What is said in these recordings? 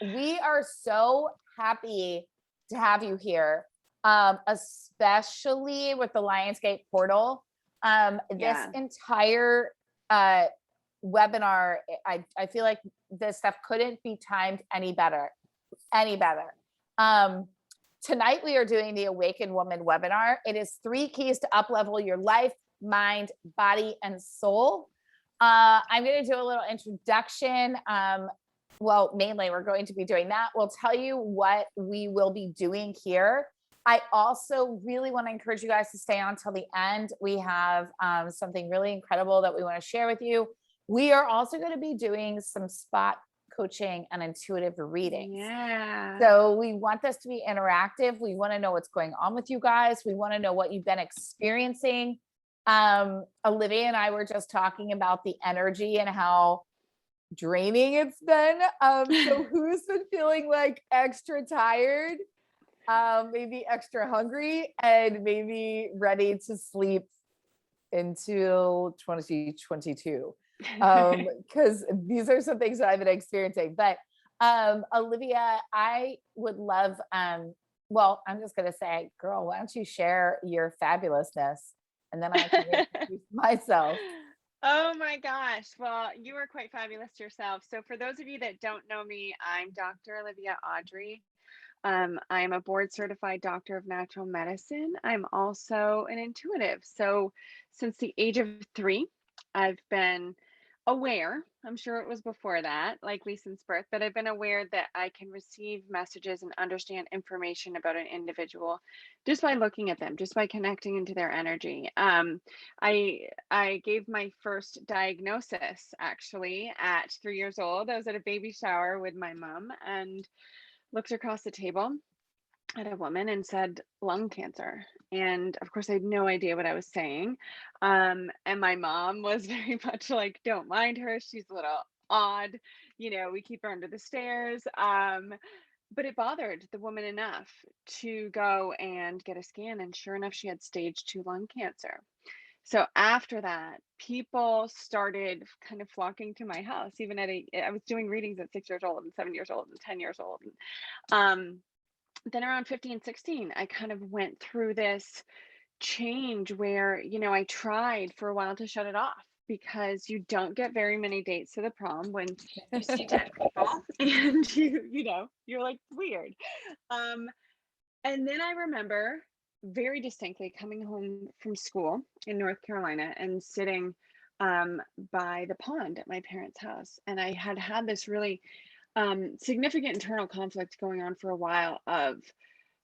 We are so happy to have you here, especially with the Lionsgate portal. This Yeah. entire webinar, I feel like this stuff couldn't be timed any better, any better. Tonight we are doing the Awaken Woman webinar. It is 3 keys to uplevel your life, mind, body, and soul. I'm going to do a little introduction. Well, mainly we're going to be doing that. We'll tell you what we will be doing here. I also really want to encourage you guys to stay on till the end. We have something really incredible that we want to share with you. We are also going to be doing some spot coaching and intuitive readings. Yeah. So we want this to be interactive. We want to know what's going on with you guys. We want to know what you've been experiencing. Olivia and I were just talking about the energy and how draining it's been. So who's been feeling like extra tired, maybe extra hungry, and maybe ready to sleep until 2022? Because these are some things that I've been experiencing. But Olivia, I would love, well, I'm just gonna say, girl, why don't you share your fabulousness, and then I can introduce myself. Oh my gosh. Well, you are quite fabulous yourself. So for those of you that don't know me, I'm Dr. Olivia Audrey. I'm a board certified doctor of natural medicine. I'm also an intuitive. So since the age of 3, I've been aware, I'm sure it was before that, likely since birth, but I've been aware that I can receive messages and understand information about an individual just by looking at them, just by connecting into their energy. I gave my first diagnosis actually at 3 years old. I was at a baby shower with my mom and looked across the table at a woman and said lung cancer. And of course, I had no idea what I was saying. And my mom was very much like, don't mind her. She's a little odd. We keep her under the stairs. But it bothered the woman enough to go and get a scan. And sure enough, she had stage 2 lung cancer. So after that, people started kind of flocking to my house, even I was doing readings at 6 years old and 7 years old and 10 years old. And, then around 15, 16, I kind of went through this change where, I tried for a while to shut it off because you don't get very many dates to the prom when you see dead people and you're like weird. Um, and then I remember very distinctly coming home from school in North Carolina and sitting by the pond at my parents' house. And I had this really significant internal conflict going on for a while of,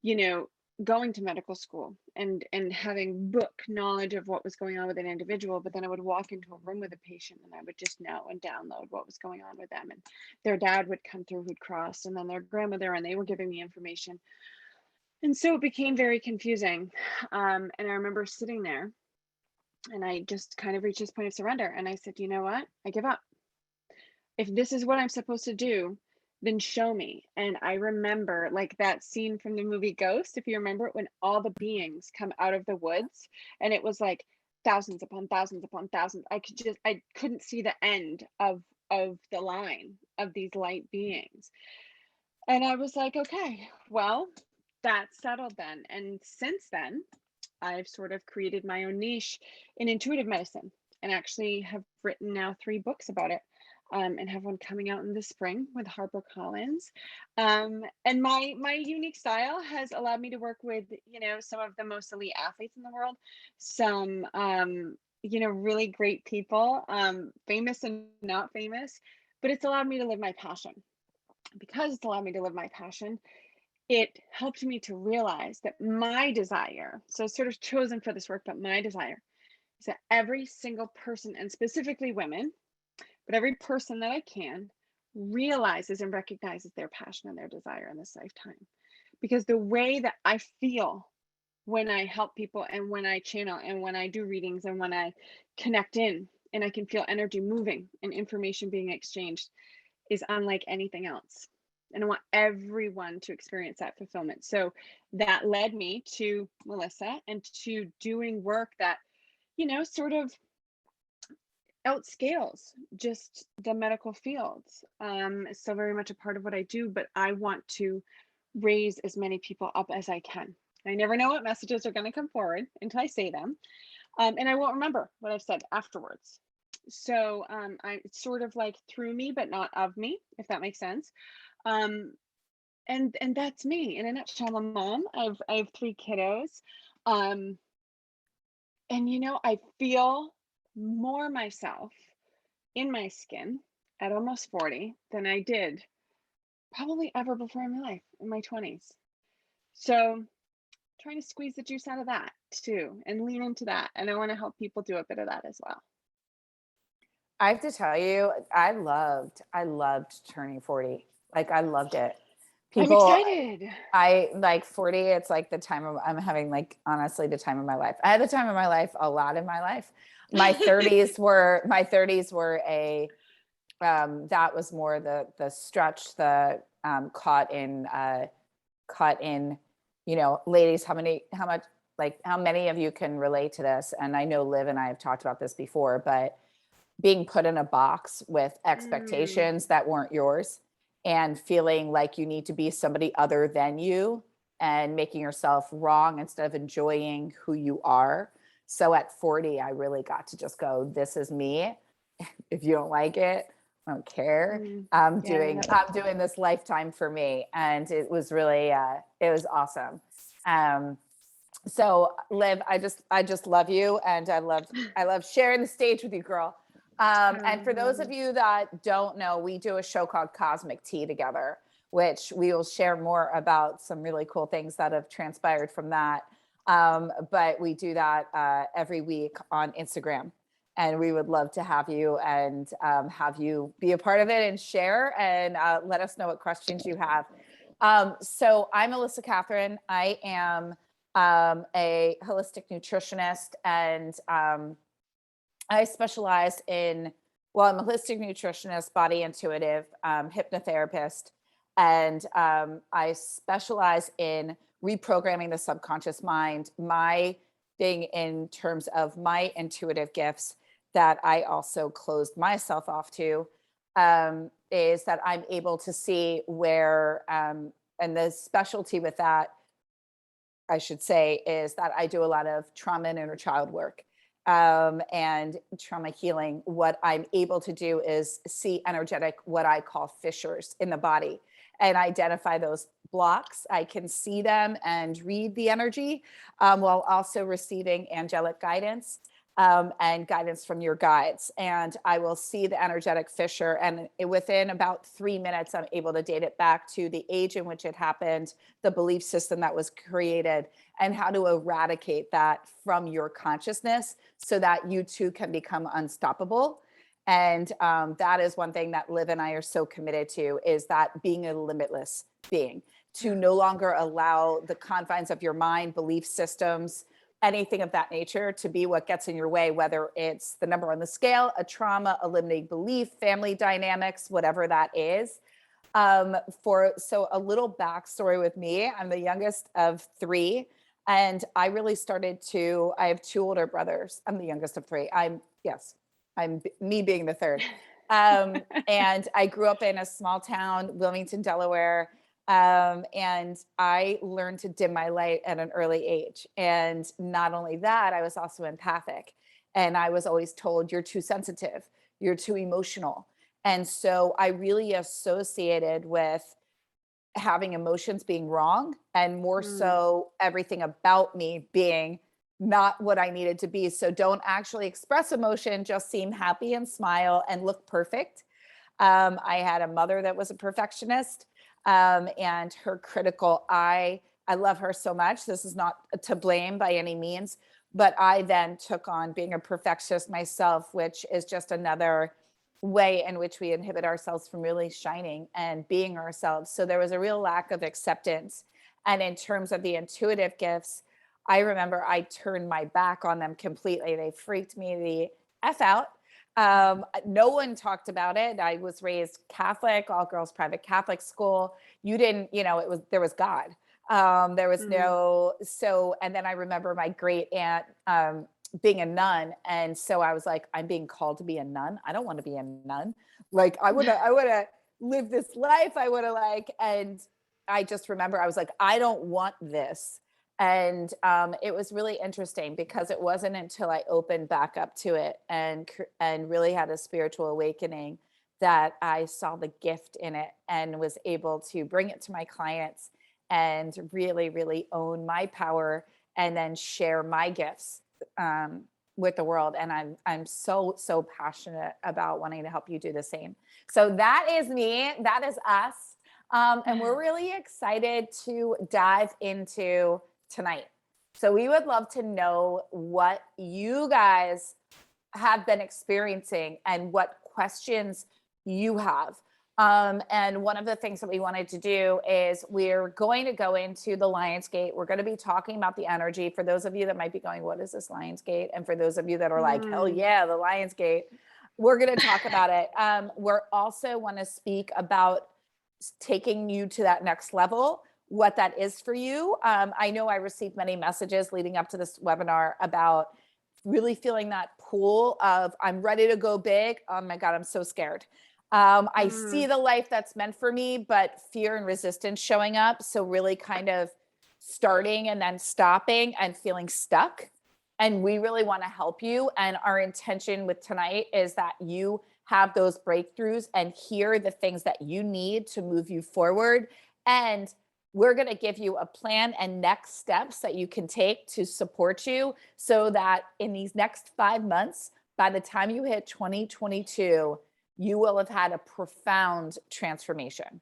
you know, going to medical school and having book knowledge of what was going on with an individual, but then I would walk into a room with a patient and I would just know and download what was going on with them. And their dad would come through who'd crossed, and then their grandmother, and they were giving me information. And so it became very confusing. And I remember sitting there and I just kind of reached this point of surrender. And I said, you know what? I give up. If this is what I'm supposed to do, then show me. And I remember like that scene from the movie Ghost, if you remember it, when all the beings come out of the woods and it was like thousands upon thousands upon thousands. I couldn't see the end of the line of these light beings. And I was like, okay, well, that's settled then. And since then, I've sort of created my own niche in intuitive medicine and actually have written now 3 books about it. And have one coming out in the spring with HarperCollins. And my unique style has allowed me to work with, some of the most elite athletes in the world, some, really great people, famous and not famous, but it's allowed me to live my passion. Because it's allowed me to live my passion, it helped me to realize that my desire, so sort of chosen for this work, but my desire is that every single person, and specifically women, but every person that I can, realizes and recognizes their passion and their desire in this lifetime. Because the way that I feel when I help people and when I channel and when I do readings and when I connect in and I can feel energy moving and information being exchanged is unlike anything else. And I want everyone to experience that fulfillment. So that led me to Melissa and to doing work that, sort of outscales just the medical fields. It's still very much a part of what I do, but I want to raise as many people up as I can. I never know what messages are going to come forward until I say them. And I won't remember what I've said afterwards. So it's sort of like through me, but not of me, if that makes sense. Um, and that's me in a nutshell. I'm a mom. I have 3 kiddos. Um, and I feel more myself in my skin at almost 40 than I did probably ever before in my life in my 20s. So trying to squeeze the juice out of that too and lean into that. And I want to help people do a bit of that as well. I have to tell you, I loved turning 40. Like I loved it. I'm People, excited. I like 40. It's like the time of, I'm having like, honestly, the time of my life. I had the time of my life, a lot in my life. My 30s were that was more the stretch, caught in, ladies, how many of you can relate to this? And I know Liv and I have talked about this before, but being put in a box with Mm, expectations that weren't yours and feeling like you need to be somebody other than you and making yourself wrong instead of enjoying who you are. So at 40, I really got to just go, this is me. If you don't like it, I don't care. mm, I'm yeah. doing this lifetime for me. And it was really, it was awesome. Um, so Liv, I just love you. And I love sharing the stage with you, girl. And for those of Um, you that don't know, we do a show called Cosmic Tea together, which we will share more about some really cool things that have transpired from that. But we do that every week on Instagram. And we would love to have you and have you be a part of it and share and let us know what questions you have. So I'm Alyssa Kathryn. I am a holistic nutritionist and I specialize in, well, I'm a holistic nutritionist, body intuitive, hypnotherapist, and I specialize in reprogramming the subconscious mind. My thing in terms of my intuitive gifts that I also closed myself off to is that I'm able to see where, and the specialty with that, I should say, is that I do a lot of trauma and inner child work and trauma healing. What I'm able to do is see energetic, what I call fissures in the body, and identify those blocks. I can see them and read the energy while also receiving angelic guidance and guidance from your guides. And I will see the energetic fissure. And within about 3 minutes, I'm able to date it back to the age in which it happened, the belief system that was created, and how to eradicate that from your consciousness so that you too can become unstoppable. And that is one thing that Liv and I are so committed to, is that being a limitless being, to no longer allow the confines of your mind, belief systems, anything of that nature to be what gets in your way, whether it's the number on the scale, a trauma, a limiting belief, family dynamics, whatever that is. So a little backstory with me, I'm the youngest of 3. And I really I have 2 older brothers. I'm the youngest of 3. I'm me being the third. And I grew up in a small town, Wilmington, Delaware. And I learned to dim my light at an early age. And not only that, I was also empathic. And I was always told, you're too sensitive, you're too emotional. And so I really associated with having emotions being wrong, and more mm, so everything about me being not what I needed to be. So don't actually express emotion, just seem happy and smile and look perfect. I had a mother that was a perfectionist and her critical eye. I love her so much. This is not to blame by any means, but I then took on being a perfectionist myself, which is just another way in which we inhibit ourselves from really shining and being ourselves. So there was a real lack of acceptance. And in terms of the intuitive gifts, I remember I turned my back on them completely. They freaked me the F out. No one talked about it. I was raised Catholic, all girls private Catholic school. You didn't, there was God. There was mm, no, so, and then I remember my great aunt, being a nun. And so I was like, I'm being called to be a nun. I don't want to be a nun. Like I would have lived this life. I would have like, and I just remember I was like, I don't want this. And it was really interesting because it wasn't until I opened back up to it and really had a spiritual awakening that I saw the gift in it and was able to bring it to my clients and really, really own my power and then share my gifts with the world. And I'm so passionate about wanting to help you do the same. So that is me. That is us. And we're really excited to dive into tonight. So we would love to know what you guys have been experiencing and what questions you have. And one of the things that we wanted to do is we're going to go into the Lionsgate. We're going to be talking about the energy for those of you that might be going, what is this Lionsgate? And for those of you that are like, hell yeah, the Lionsgate, we're going to talk about it. We're also want to speak about taking you to that next level, what that is for you. I know I received many messages leading up to this webinar about really feeling that pull of I'm ready to go big. Oh my God, I'm so scared. I see the life that's meant for me, but fear and resistance showing up. So really kind of starting and then stopping and feeling stuck. And we really want to help you. And our intention with tonight is that you have those breakthroughs and hear the things that you need to move you forward. And we're going to give you a plan and next steps that you can take to support you so that in these next 5 months, by the time you hit 2022, you will have had a profound transformation.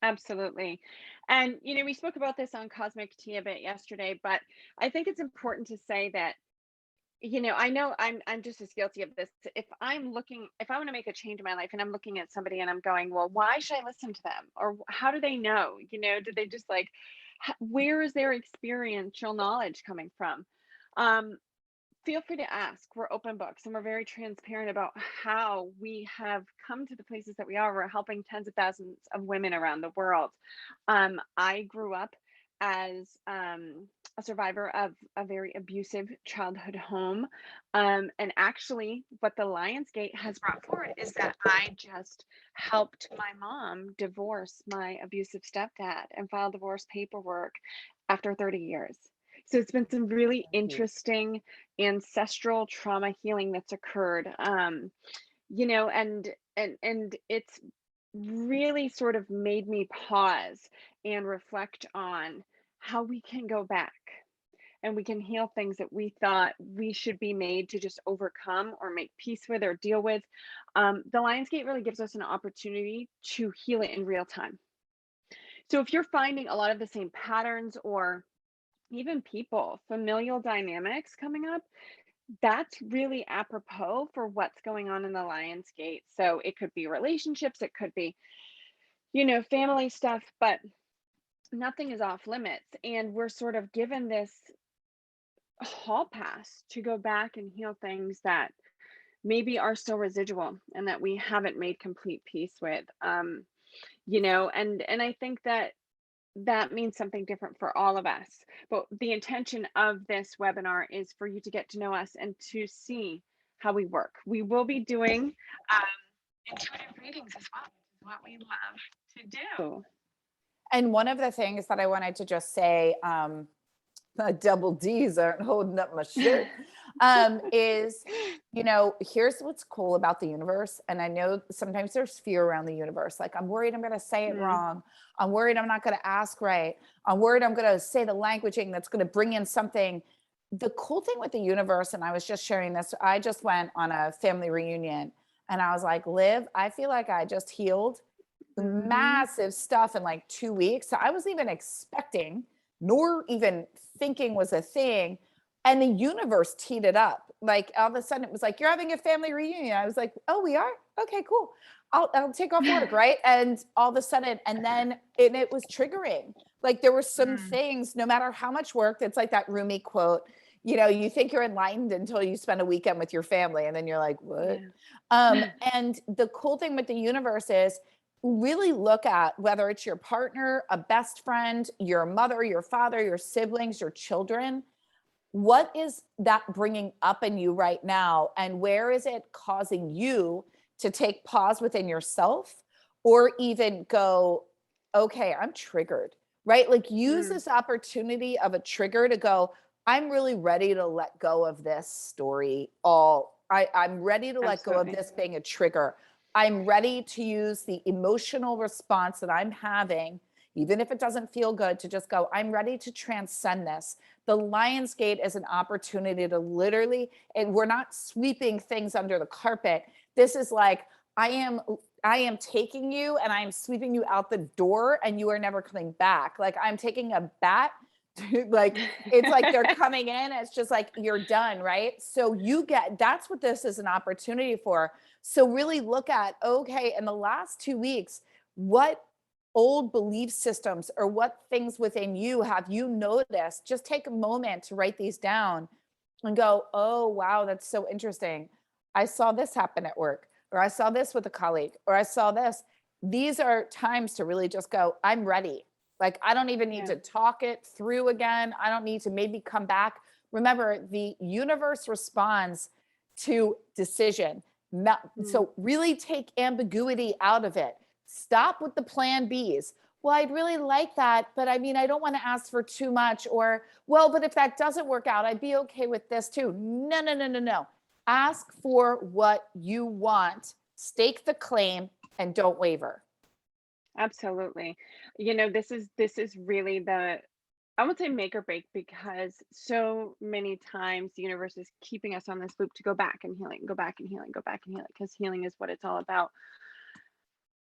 Absolutely. And, we spoke about this on Cosmic Tea a bit yesterday, but I think it's important to say that, I know I'm just as guilty of this. If I want to make a change in my life and I'm looking at somebody and I'm going, well, why should I listen to them? Or how do they know? Do they just like, where is their experiential knowledge coming from? Feel free to ask. We're open books and we're very transparent about how we have come to the places that we are. We're helping tens of thousands of women around the world. I grew up as a survivor of a very abusive childhood home. And actually, what the Lionsgate has brought forward is that I just helped my mom divorce my abusive stepdad and file divorce paperwork after 30 years. So it's been some really interesting ancestral trauma healing that's occurred. And it's really sort of made me pause and reflect on how we can go back and we can heal things that we thought we should be made to just overcome or make peace with or deal with. The Lionsgate really gives us an opportunity to heal it in real time. So if you're finding a lot of the same patterns or even people, familial dynamics coming up, that's really apropos for what's going on in the Lionsgate. So it could be relationships, it could be, family stuff, but nothing is off limits. And we're sort of given this hall pass to go back and heal things that maybe are still residual and that we haven't made complete peace with. And I think that means something different for all of us. But the intention of this webinar is for you to get to know us and to see how we work. We will be doing intuitive readings as well, which is what we love to do. And one of the things that I wanted to just say, double D's aren't holding up my shirt, is, here's what's cool about the universe. And I know sometimes there's fear around the universe. Like, I'm worried I'm going to say it wrong. I'm worried I'm not going to ask right. I'm worried I'm going to say the languaging that's going to bring in something. The cool thing with the universe, and I was just sharing this, I just went on a family reunion and I was like, Liv, I feel like I just healed massive stuff in like 2 weeks. So I wasn't even expecting, nor even thinking was a thing. And the universe teed it up. Like all of a sudden it was like, you're having a family reunion. I was like, oh, we are? Okay, cool. I'll take off work, right? And all of a sudden, and it was triggering. Like there were some things, no matter how much work, it's like that Rumi quote, you think you're enlightened until you spend a weekend with your family. And then you're like, what? And the cool thing with the universe is really look at whether it's your partner, a best friend, your mother, your father, your siblings, your children. what is that bringing up in you right now? And where is it causing you to take pause within yourself or even go, okay, I'm triggered, right? Like use Mm, this opportunity of a trigger to go, I'm really ready to let go of this story. I'm ready to let go of absolutely. this being a trigger. I'm ready to use the emotional response that I'm having, even if it doesn't feel good, to just go, I'm ready to transcend this. The Lion's Gate is an opportunity to literally, and we're not sweeping things under the carpet. This is like, I am I am taking you and I am sweeping you out the door and you are never coming back. Like I'm taking a bat like it's like they're coming in, it's just like you're done, right? So you get, that's what this is an opportunity for. So really look at, okay, in the last 2 weeks, what old belief systems or what things within you have you noticed? Just take a moment to write these down and go, oh, wow, that's so interesting. I saw this happen at work, or I saw this with a colleague, or I saw this. These are times to really just go, I'm ready. Like, I don't even need Yeah. to talk it through again. I don't need to maybe come back. Remember, the universe responds to decision. Mm, So, really take ambiguity out of it. Stop with the plan Bs. Well, I'd really like that, but I mean, I don't want to ask for too much, or well, but if that doesn't work out, I'd be okay with this too. No, no, no, no, no. Ask for what you want, stake the claim, and don't waver. absolutely. This is really the, I would say, make or break, because so many times the universe is keeping us on this loop to go back and healing, go back and healing, go back and healing, because healing is what it's all about.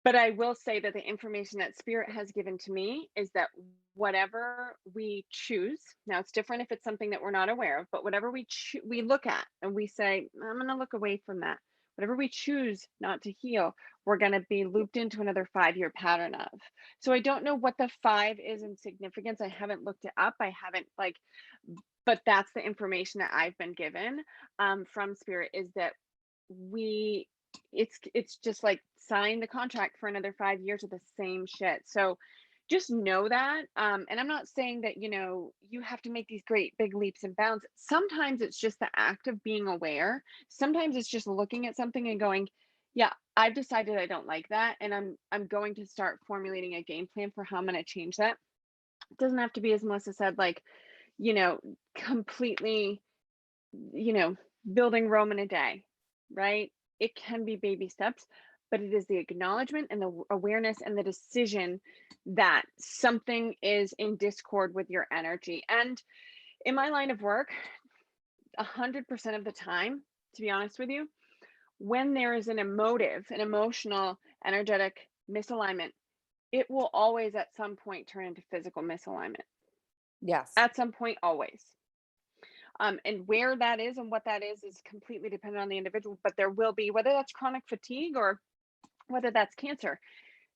But I will say that the information that spirit has given to me is that whatever we choose, now it's different if it's something that we're not aware of, but whatever we look at and we say, I'm going to look away from that. Whatever we choose not to heal, we're going to be looped into another 5-year pattern of. So I don't know what the 5 is in significance. I haven't looked it up. I haven't like, but that's the information that I've been given from spirit, is that we it's just like sign the contract for another 5 years of the same shit. So just know that. And I'm not saying that, you have to make these great big leaps and bounds. Sometimes it's just the act of being aware. Sometimes it's just looking at something and going, yeah, I've decided I don't like that, and I'm going to start formulating a game plan for how I'm going to change that. It doesn't have to be, as Melissa said, like, you know completely, you know, building Rome in a day, right? It can be baby steps, but it is the acknowledgement and the awareness and the decision that something is in discord with your energy. And in my line of work, 100% of the time, to be honest with you, when there is an emotive, an emotional, energetic misalignment, it will always at some point turn into physical misalignment. Yes. At some point, always. And where that is and what that is completely dependent on the individual. But there will be, whether that's chronic fatigue or whether that's cancer,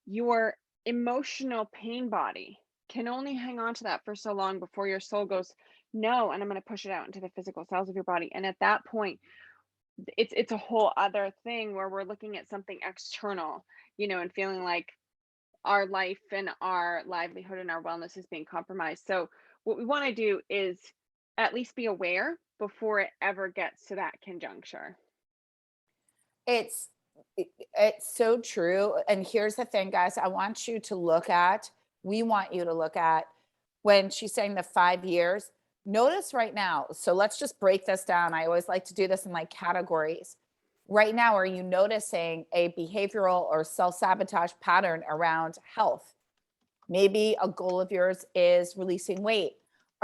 your emotional pain body can only hang on to that for so long before your soul goes, no, and I'm going to push it out into the physical cells of your body. And at that point, it's a whole other thing where we're looking at something external, and feeling like our life and our livelihood and our wellness is being compromised. So what we want to do is at least be aware before it ever gets to that conjuncture. It's it's so true. And here's the thing, guys. I want you to look at, we want you to look at when she's saying the 5 years. Notice right now. So let's just break this down. I always like to do this in like categories. Right now, are you noticing a behavioral or self-sabotage pattern around health? Maybe a goal of yours is releasing weight.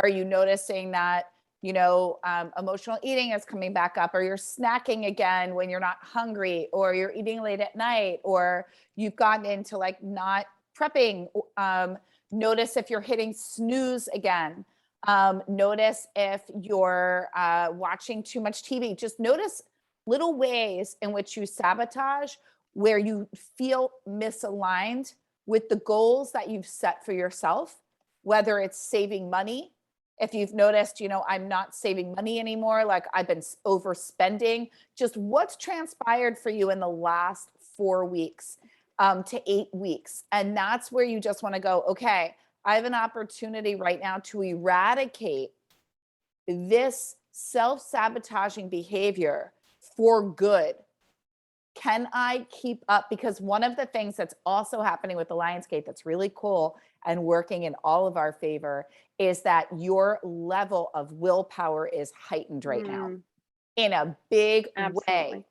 Are you noticing that, emotional eating is coming back up, or you're snacking again when you're not hungry, or you're eating late at night, or you've gotten into like not prepping? Notice if you're hitting snooze again. Notice if you're watching too much TV. Just notice little ways in which you sabotage, where you feel misaligned with the goals that you've set for yourself, whether it's saving money. If you've noticed, I'm not saving money anymore, like I've been overspending, just what's transpired for you in the last 4 weeks to 8 weeks. And that's where you just want to go, okay, I have an opportunity right now to eradicate this self-sabotaging behavior for good? Can I keep up? Because one of the things that's also happening with the Lionsgate that's really cool and working in all of our favor is that your level of willpower is heightened right now in a big way. Absolutely.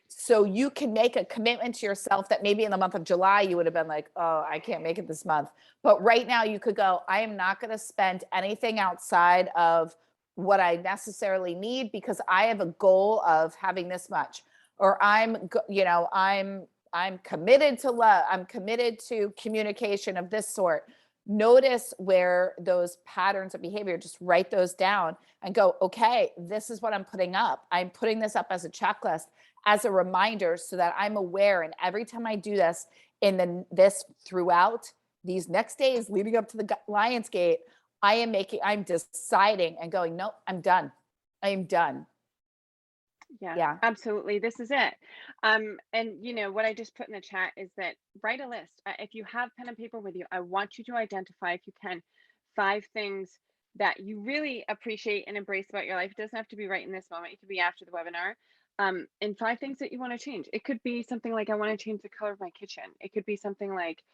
So you can make a commitment to yourself that maybe in the month of July you would have been like, oh, I can't make it this month. But right now you could go, I am not going to spend anything outside of what I necessarily need because I have a goal of having this much. Or I'm committed to love. I'm committed to communication of this sort. Notice where those patterns of behavior, just write those down and go, okay, this is what I'm putting up. I'm putting this up as a checklist, as a reminder so that I'm aware. And every time I do this this throughout these next days leading up to the Lionsgate, I'm deciding and going, nope, I'm done. I am done. Yeah, absolutely. This is it. And what I just put in the chat is that write a list. If you have pen and paper with you, I want you to identify, if you can, 5 things that you really appreciate and embrace about your life. It doesn't have to be right in this moment. It could be after the webinar. And 5 things that you want to change. It could be something like, I want to change the color of my kitchen. It could be something like,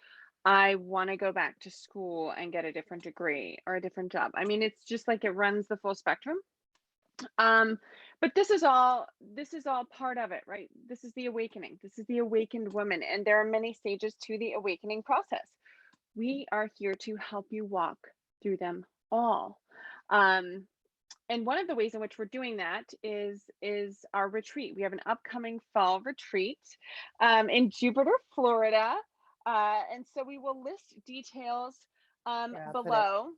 I want to go back to school and get a different degree or a different job. I mean, it's just like it runs the full spectrum. But this is all part of it, right? This is the awakening. This is the awakened woman, and there are many stages to the awakening process. We are here to help you walk through them all. And one of the ways in which we're doing that is our retreat. We have an upcoming fall retreat in Jupiter, Florida. And so we will list details below.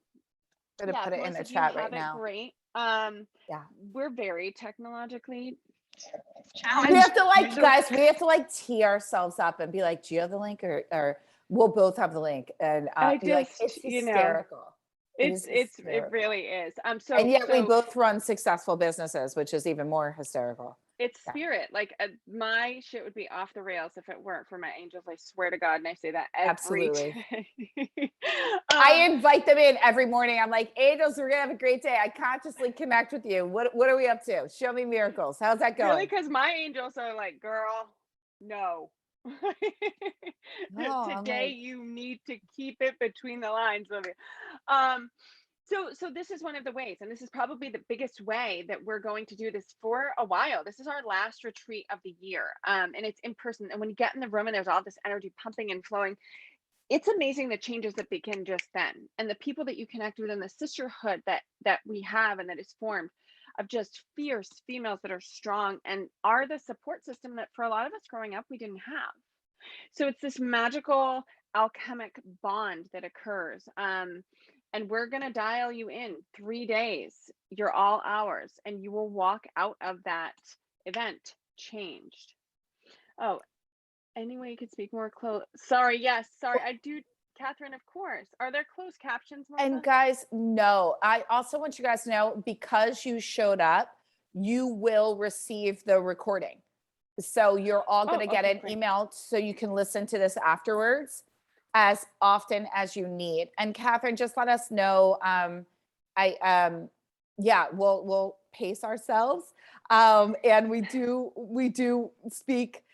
Put it in Most the of you chat have right it. now. Great. Yeah. We're very technologically We challenged. have to guys, we have to tee ourselves up and be like, do you have the link or we'll both have the link and I be like, just, it's hysterical. it really is. And yet we both run successful businesses, which is even more hysterical. It's spirit. Like my shit would be off the rails if it weren't for my angels. I swear to God, and I say that every day. I invite them in every morning. I'm like, angels, we're gonna have a great day. I consciously connect with you. What are we up to? Show me miracles. How's that going? Really, because my angels are like, girl, no. Today you need to keep it between the lines of it. So this is one of the ways, and this is probably the biggest way that we're going to do this for a while. This is our last retreat of the year, and it's in person. And when you get in the room and there's all this energy pumping and flowing, it's amazing the changes that begin just then, and the people that you connect with, and the sisterhood that we have and that is formed of just fierce females that are strong and are the support system that for a lot of us growing up we didn't have. So it's this magical alchemic bond that occurs. And we're going to dial you in 3 days. You're all ours, and you will walk out of that event changed. Oh, any way you could speak more close? Sorry. Yes. Sorry. I do. Kathryn, of course. Are there closed captions, Melissa? And guys, no, I also want you guys to know, because you showed up, you will receive the recording. So you're all going to get an email so you can listen to this afterwards as often as you need. And Kathryn, just let us know. We'll pace ourselves. And we do speak,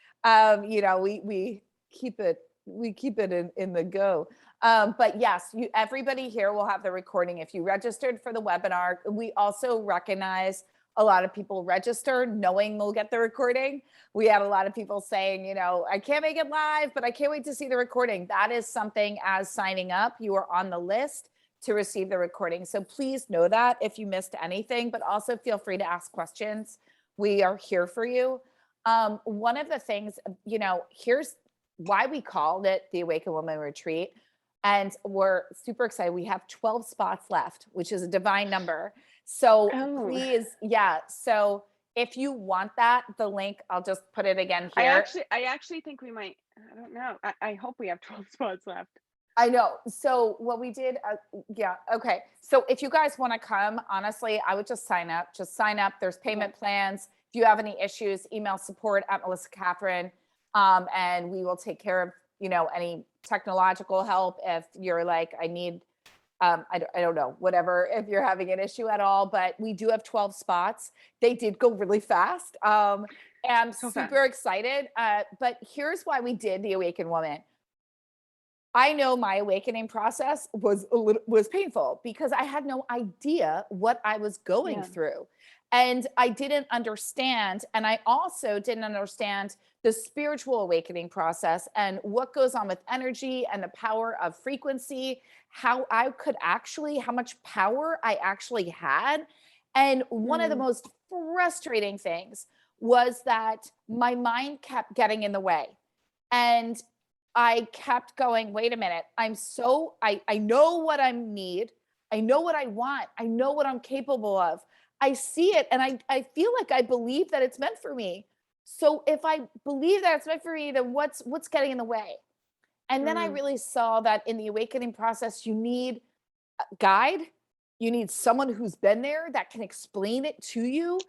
we keep it in the go. But yes, everybody here will have the recording. If you registered for the webinar, we also recognize a lot of people registered knowing they'll get the recording. We had a lot of people saying, I can't make it live, but I can't wait to see the recording. That is something, as signing up, you are on the list to receive the recording. So please know that if you missed anything, but also feel free to ask questions. We are here for you. One of the things, here's why we called it the Awaken Woman Retreat. And we're super excited. We have 12 spots left, which is a divine number. So please, so if you want that, the link, I'll just put it again here. I actually think we might, I don't know. I hope we have 12 spots left. I know. So what we did, okay. So if you guys want to come, honestly, I would just sign up. There's payment plans. If you have any issues, email support@Melissa Kathryn, and we will take care of, any technological help. If you're like, I need I don't know, whatever, if you're having an issue at all, but we do have 12 spots. They did go really fast. And I'm So fast. super excited. But here's why we did the Awaken Woman. I know my awakening process was painful because I had no idea what I was going Yeah. through. And I didn't understand. And I also didn't understand the spiritual awakening process and what goes on with energy and the power of frequency, how I could actually, how much power I actually had. And one of the Mm, most frustrating things was that my mind kept getting in the way. And I kept going, wait a minute. I know what I need. I know what I want. I know what I'm capable of. I see it and I feel like I believe that it's meant for me. So if I believe that it's meant for me, then what's getting in the way? And then I mm, really saw that in the awakening process, you need a guide. You need someone who's been there that can explain it to you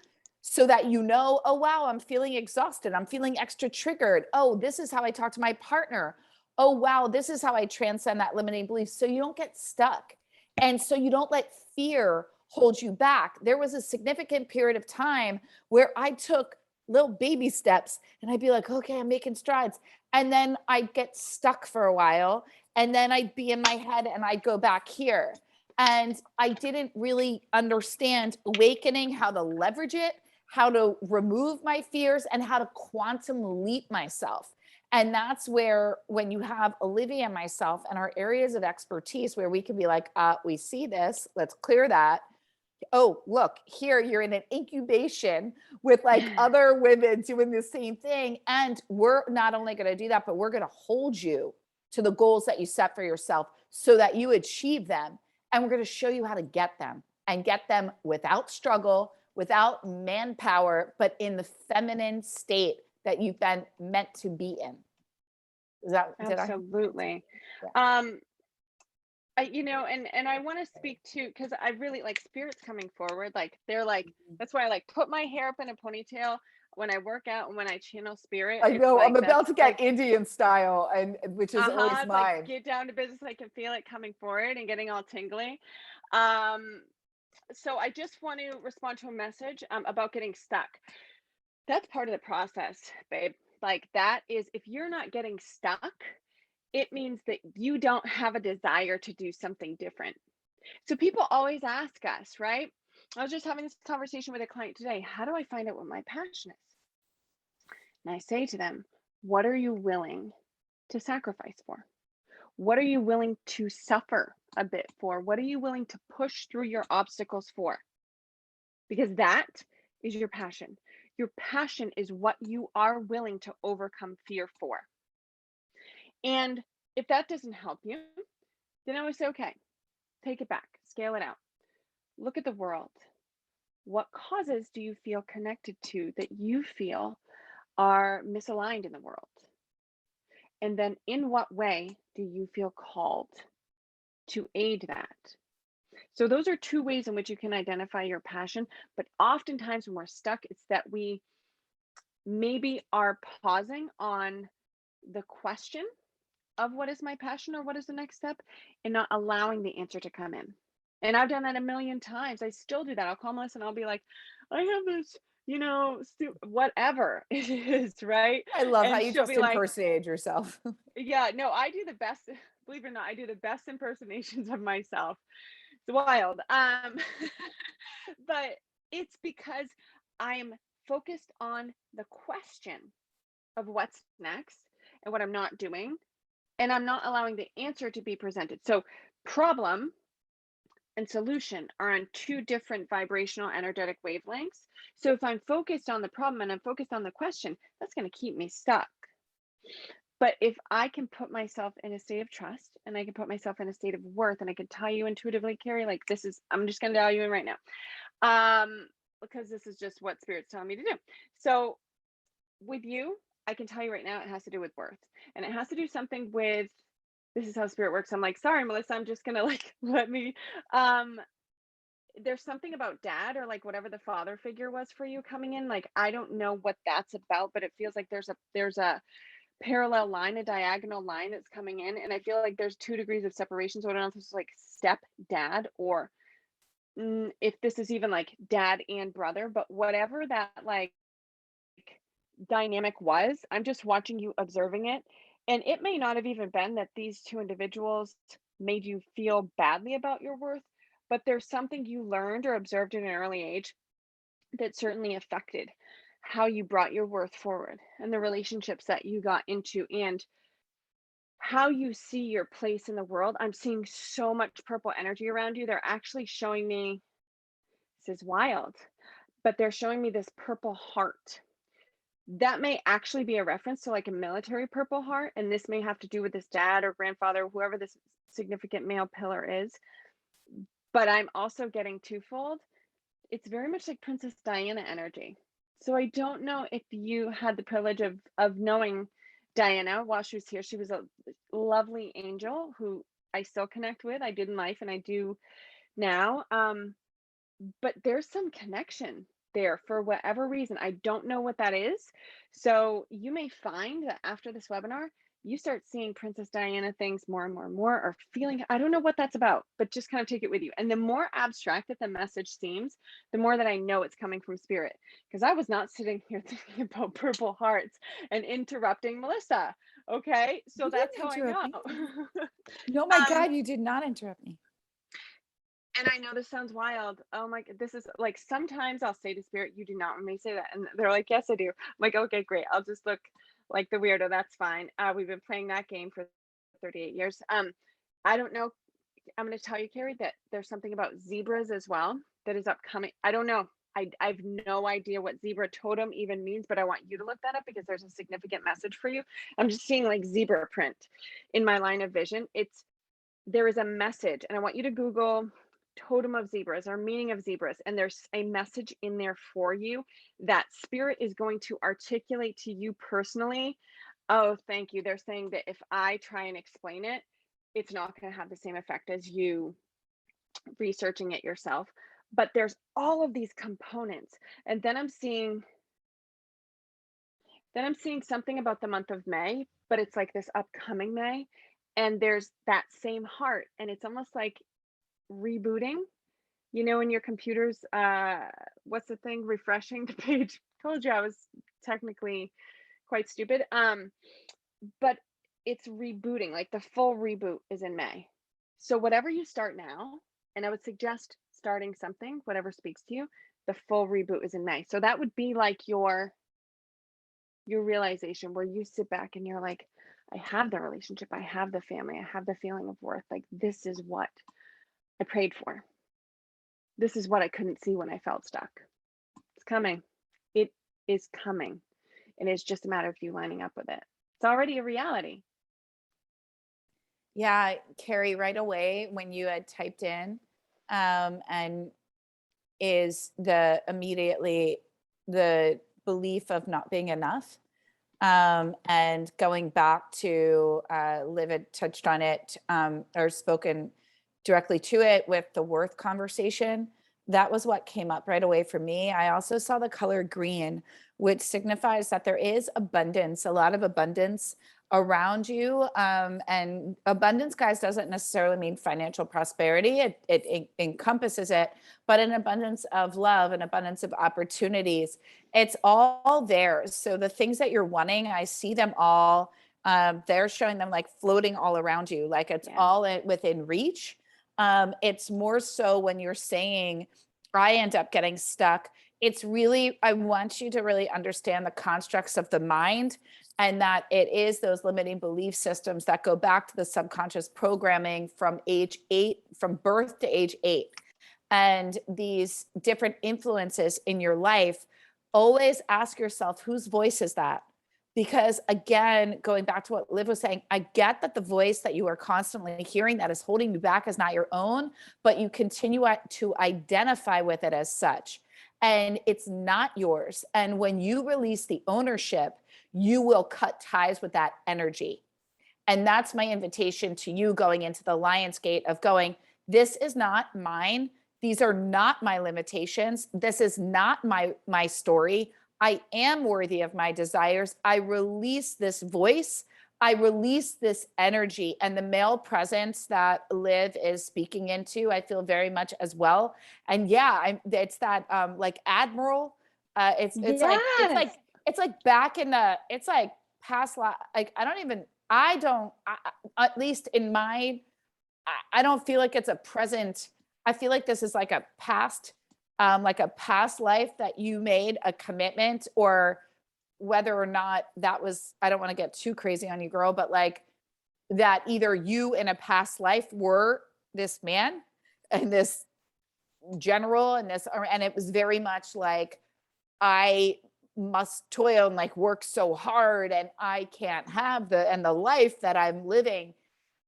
so that you know, oh, wow, I'm feeling exhausted. I'm feeling extra triggered. Oh, this is how I talk to my partner. Oh, wow, this is how I transcend that limiting belief. So you don't get stuck. And so you don't let fear hold you back. There was a significant period of time where I took little baby steps and I'd be like, okay, I'm making strides. And then I'd get stuck for a while. And then I'd be in my head and I'd go back here. And I didn't really understand awakening, how to leverage it, how to remove my fears, and how to quantum leap myself. And that's where, when you have Olivia and myself and our areas of expertise, where we can be like, we see this, let's clear that. Oh, look, here you're in an incubation with like other women doing the same thing. And we're not only going to do that, but we're going to hold you to the goals that you set for yourself so that you achieve them. And we're going to show you how to get them and get them without struggle, without manpower, but in the feminine state that you've been meant to be in. Is that, did I? absolutely. Yeah. And I want to speak to, because I really like spirits coming forward. Like they're like, that's why I like put my hair up in a ponytail when I work out and when I channel spirit. I It's know I'm like about that's to like, get Indian style, and which is always it's like mine. get down to business. I can feel it coming forward and getting all tingly. Um, so I just want to respond to a message about getting stuck. That's part of the process, babe. Like that is, if you're not getting stuck, it means that you don't have a desire to do something different. So people always ask us, right? I was just having this conversation with a client today. How do I find out what my passion is? And I say to them, what are you willing to sacrifice for? What are you willing to suffer a bit for? What are you willing to push through your obstacles for? Because that is your passion. Your passion is what you are willing to overcome fear for. And if that doesn't help you, then I always say, okay, take it back, scale it out. Look at the world. What causes do you feel connected to that you feel are misaligned in the world? And then in what way do you feel called to aid that? So those are two ways in which you can identify your passion. But oftentimes when we're stuck, it's that we maybe are pausing on the question of what is my passion or what is the next step and not allowing the answer to come in. And I've done that a million times. I still do that. I'll call Melissa and I'll be like, I have this, whatever it is, right? I love how And you she'll just be like, impersonated yourself. yeah, no, I do the best, believe it or not, I do the best impersonations of myself. It's wild. But it's because I'm focused on the question of what's next and what I'm not doing, and I'm not allowing the answer to be presented. So, problem and solution are on two different vibrational energetic wavelengths. So, if I'm focused on the problem and I'm focused on the question, that's going to keep me stuck. But if I can put myself in a state of trust and I can put myself in a state of worth and I can tell you intuitively, Carrie, like this is, I'm just going to dial you in right now. Because this is just what spirit's telling me to do. So with you, I can tell you right now, it has to do with worth, and it has to do something with, this is how spirit works. I'm like, sorry, Melissa, I'm just gonna like, let me, there's something about dad or like whatever the father figure was for you coming in. Like, I don't know what that's about, but it feels like there's a parallel line, a diagonal line that's coming in, and I feel like there's 2 degrees of separation, so I don't know if it's like step dad or if this is even like dad and brother, but whatever that like dynamic was, I'm just watching you observing it. And it may not have even been that these two individuals made you feel badly about your worth, but there's something you learned or observed at an early age that certainly affected how you brought your worth forward and the relationships that you got into and how you see your place in the world. I'm seeing so much purple energy around you. They're actually showing me, this is wild, but they're showing me this purple heart. That may actually be a reference to like a military purple heart, and this may have to do with this dad or grandfather, whoever this significant male pillar is. But I'm also getting twofold. It's very much like Princess Diana energy. So I don't know if you had the privilege of knowing Diana while she was here. She was a lovely angel who I still connect with. I did in life and I do now. But there's some connection there for whatever reason. I don't know what that is. So you may find that after this webinar, you start seeing Princess Diana things more and more and more, or feeling, I don't know what that's about, but just kind of take it with you. And the more abstract that the message seems, the more that I know it's coming from spirit. Because I was not sitting here thinking about purple hearts and interrupting Melissa. Okay. So You that's didn't how I know. interrupt me. No, my Um, God, you did not interrupt me. And I know this sounds wild. Oh my, this is like sometimes I'll say to spirit, you do not want me to say that. And they're like, yes, I do. I'm like, okay, great. I'll just look like the weirdo. That's fine. We've been playing that game for 38 years. I don't know. I'm going to tell you, Carrie, that there's something about zebras as well that is upcoming. I don't know. I've no idea what zebra totem even means, but I want you to look that up because there's a significant message for you. I'm just seeing like zebra print in my line of vision. There is a message, and I want you to Google totem of zebras or meaning of zebras, and there's a message in there for you that spirit is going to articulate to you personally. Oh, thank you. They're saying that if I try and explain it, it's not going to have the same effect as you researching it yourself. But there's all of these components, and then I'm seeing something about the month of May, but it's like this upcoming May, and there's that same heart, and it's almost like rebooting. You know, in your computers, what's the thing? Refreshing the page. Told you I was technically quite stupid. But it's rebooting, like the full reboot is in May. So whatever you start now, and I would suggest starting something, whatever speaks to you, the full reboot is in May. So that would be like your realization where you sit back and you're like, I have the relationship, I have the family, I have the feeling of worth. Like this is what I prayed for. This is what I couldn't see when I felt stuck. It's coming. It is coming. And it's just a matter of you lining up with it. It's already a reality. Yeah, Carrie, right away when you had typed in, and is immediately the belief of not being enough. And going back to Liv had touched on it, or spoken directly to it with the worth conversation. That was what came up right away for me. I also saw the color green, which signifies that there is abundance, a lot of abundance around you. And abundance, guys, doesn't necessarily mean financial prosperity. It encompasses it, but an abundance of love, an abundance of opportunities. It's all there. So the things that you're wanting, I see them all. They're showing them like floating all around you, like it's all within reach. It's more so when you're saying, I end up getting stuck. It's really, I want you to really understand the constructs of the mind, and that it is those limiting belief systems that go back to the subconscious programming from age 8, from birth to age 8. And these different influences in your life, always ask yourself, whose voice is that? Because again, going back to what Liv was saying, I get that the voice that you are constantly hearing that is holding you back is not your own, but you continue to identify with it as such. And it's not yours. And when you release the ownership, you will cut ties with that energy. And that's my invitation to you going into the Lion's Gate of going, this is not mine. These are not my limitations. This is not my story. I am worthy of my desires. I release this voice. I release this energy, and the male presence that Liv is speaking into, I feel very much as well. And yeah, it's that like Admiral. It's like Yes. it's like back in the it's like past like I don't at least in my I don't feel like it's a present. I feel like this is like a past life that you made a commitment, or whether or not that was, I don't want to get too crazy on you, girl, but like that either you in a past life were this man and this general and it was very much like, I must toil and like work so hard and I can't have the life that I'm living.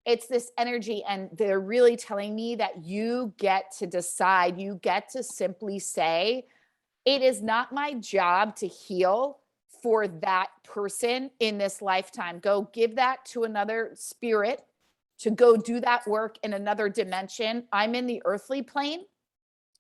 It's this energy, and they're really telling me that you get to decide. You get to simply say, it is not my job to heal for that person in this lifetime. Go give that to another spirit to go do that work in another dimension. I'm in the earthly plane,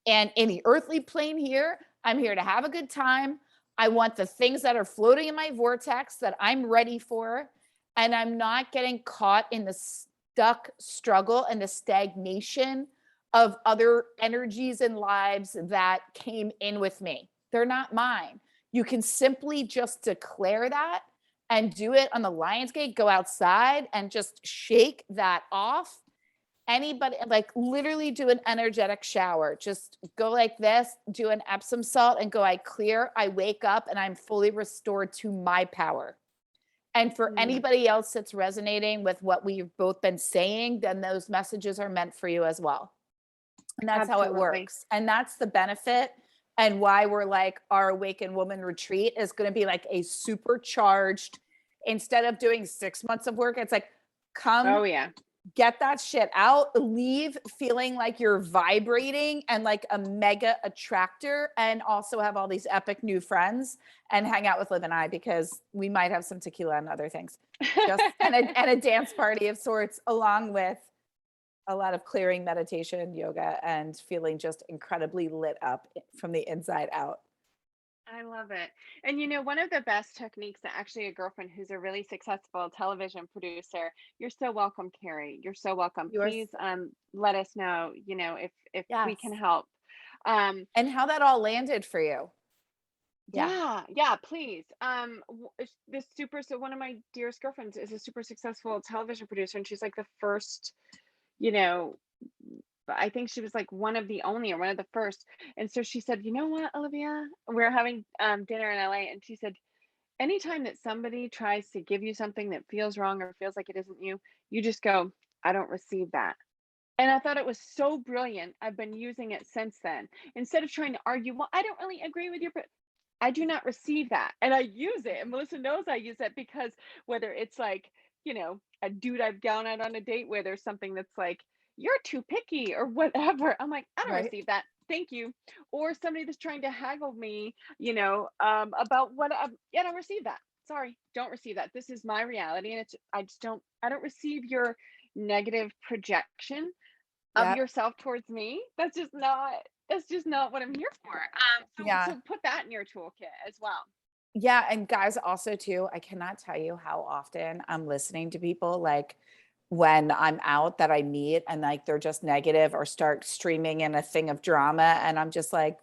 and in the earthly plane here, I'm here to have a good time. I want the things that are floating in my vortex that I'm ready for. And I'm not getting caught in the stuck struggle and the stagnation of other energies and lives that came in with me. They're not mine. You can simply just declare that and do it on the Lionsgate. Go outside and just shake that off. Anybody, like literally do an energetic shower. Just go like this, do an Epsom salt and go, I clear, I wake up and I'm fully restored to my power. And for anybody else that's resonating with what we've both been saying, then those messages are meant for you as well. And that's how it Absolutely. works. And that's the benefit, and why we're like, our Awaken Woman retreat is going to be like a supercharged, instead of doing 6 months of work, it's like, come Oh yeah. get that shit out, leave feeling like you're vibrating and like a mega attractor, and also have all these epic new friends and hang out with Liv and I, because we might have some tequila and other things. Just and a dance party of sorts, along with a lot of clearing meditation, yoga, and feeling just incredibly lit up from the inside out. I love it. And one of the best techniques that actually a girlfriend who's a really successful television producer, you're so welcome, Carrie. You're so welcome. Yours, Please let us know, if we can yes. help. Um And how that all landed for you. Yeah. yeah, please. This super so one of my dearest girlfriends is a super successful television producer, and she's like the first, you know, I think she was like one of the only or one of the first. And so she said, "You know what, Olivia? We're having dinner in LA." And she said, "Anytime that somebody tries to give you something that feels wrong or feels like it isn't you, you just go, I don't receive that." And I thought it was so brilliant. I've been using it since then. Instead of trying to argue, well, I don't really agree with your, but I do not receive that. And I use it. And Melissa knows I use it, because whether it's like, a dude I've gone out on a date with, or something that's like, you're too picky or whatever, I'm like, I don't Right. receive that. Thank you. Or somebody that's trying to haggle me, about what I don't receive that. Sorry, don't receive that. This is my reality. And I don't receive your negative projection of Yeah. yourself towards me. That's just not what I'm here for. So Yeah. so put that in your toolkit as well. Yeah, and guys, also too, I cannot tell you how often I'm listening to people like when I'm out that I meet and like they're just negative or start streaming in a thing of drama, and I'm just like,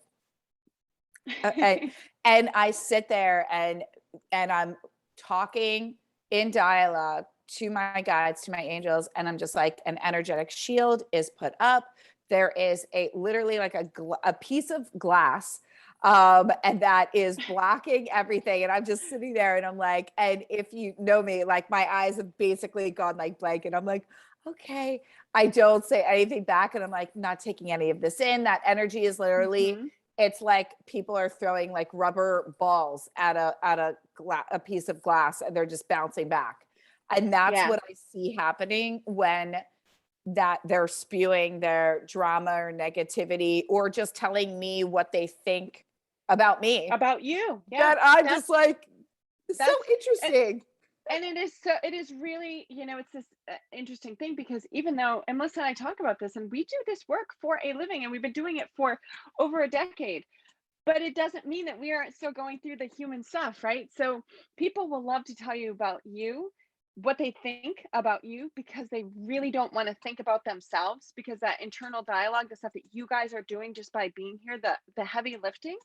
I, and I sit there and I'm talking in dialogue to my guides, to my angels, and I'm just like, an energetic shield is put up. There is a literally like a piece of glass, and that is blocking everything. And I'm just sitting there and I'm like, and if you know me, like my eyes have basically gone like blank, and I'm like, okay, I don't say anything back, and I'm like, not taking any of this in. That energy is literally, Mhm. it's like people are throwing like rubber balls at a piece of glass, and they're just bouncing back. And that's Yeah, what I see happening when that they're spewing their drama or negativity, or just telling me what they think about me, about you. Yeah, that I'm just that's like, it's so that's and interesting. it is really, it's this interesting thing, because even though, and Melissa and I talk about this, and we do this work for a living, and we've been doing it for over a decade. but it doesn't mean that we aren't still going through the human stuff, right? So people will love to tell you about you, what they think about you, because they really don't want to think about themselves, because that internal dialogue, the stuff that you guys are doing just by being here, the heavy lifting,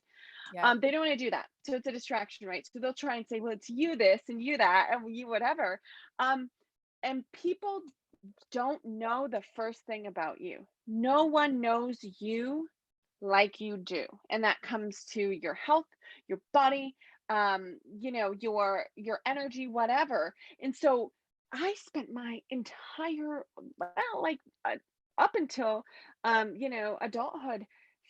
Yeah. they don't want to do that. So it's a distraction, right? So they'll try and say, well, it's you this and you that and you whatever. Um, and people don't know the first thing about you. No one knows you like you do. And that comes to your health, your body, your energy, whatever. And so I spent my entire, well, like up until adulthood,